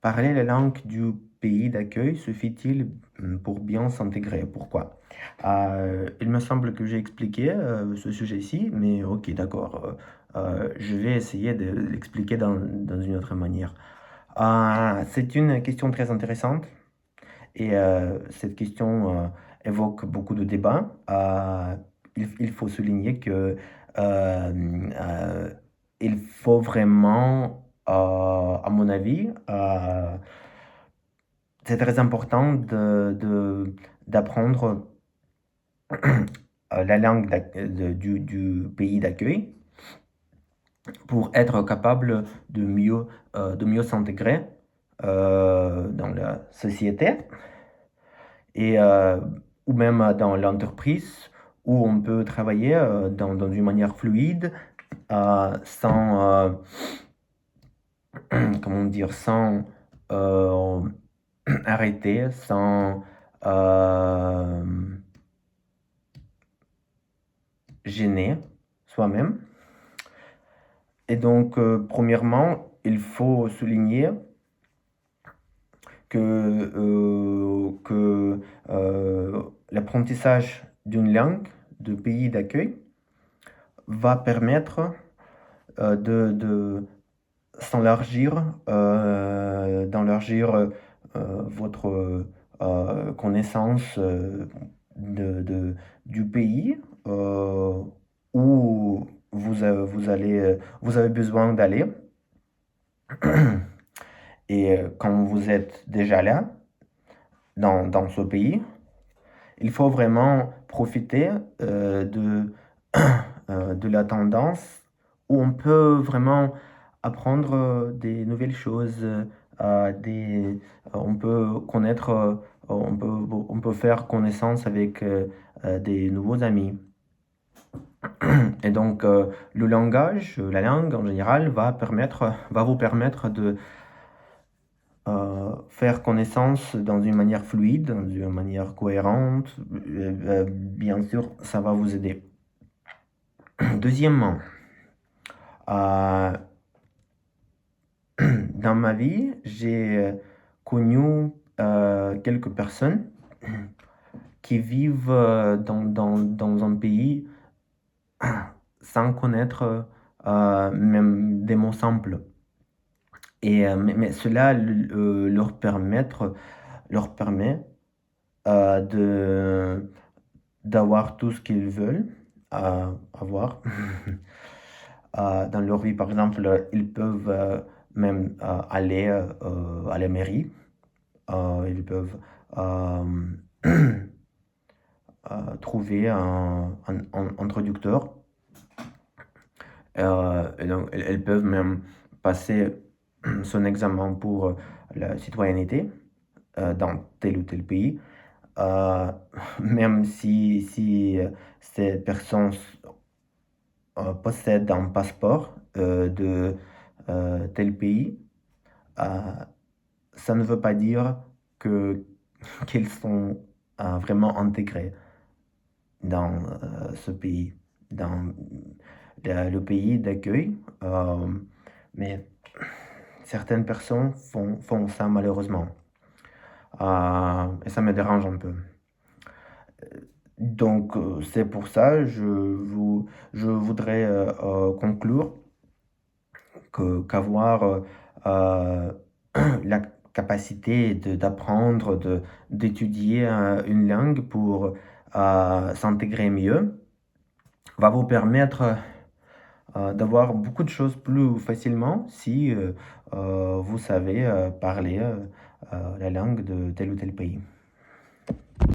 Parler la langue du pays d'accueil suffit-il pour bien s'intégrer? Pourquoi? Il me semble que j'ai expliqué ce sujet-ci, mais ok, d'accord. Je vais essayer de l'expliquer dans une autre manière. C'est une question très intéressante et cette question évoque beaucoup de débats. Il faut souligner que il faut vraiment, à mon avis, c'est très important d'apprendre la langue du pays d'accueil pour être capable de mieux s'intégrer dans la société et, ou même dans l'entreprise où on peut travailler dans une manière fluide sans, comment dire, sans euh, arrêter, sans gêner soi-même. Et donc, premièrement, il faut souligner que l'apprentissage d'une langue de pays d'accueil va permettre de s'élargir, d'élargir votre connaissance du pays où vous avez besoin d'aller. Et quand vous êtes déjà là, dans ce pays, il faut vraiment profiter de la tendance où on peut vraiment apprendre des nouvelles choses, on peut connaître, on peut faire connaissance avec des nouveaux amis. Et donc, le langage, la langue en général, va vous permettre de faire connaissance dans une manière fluide, dans une manière cohérente. Bien sûr, ça va vous aider. Deuxièmement, euh, dans ma vie, j'ai connu quelques personnes qui vivent dans un pays sans connaître même des mots simples. Et, mais cela leur permet d'avoir tout ce qu'ils veulent avoir dans leur vie. Par exemple, ils peuvent même aller à la mairie, ils peuvent euh, trouver un introducteur. Et donc, elles peuvent même passer son examen pour la citoyenneté dans tel ou tel pays. Même si ces personnes possèdent un passeport de tel pays, ça ne veut pas dire que qu'ils sont vraiment intégrés dans ce pays, dans le pays d'accueil. Mais certaines personnes font ça malheureusement. Et ça me dérange un peu. Donc, c'est pour ça, je voudrais conclure qu'avoir la capacité d'apprendre, d'étudier une langue pour s'intégrer mieux va vous permettre d'avoir beaucoup de choses plus facilement si vous savez parler la langue de tel ou tel pays.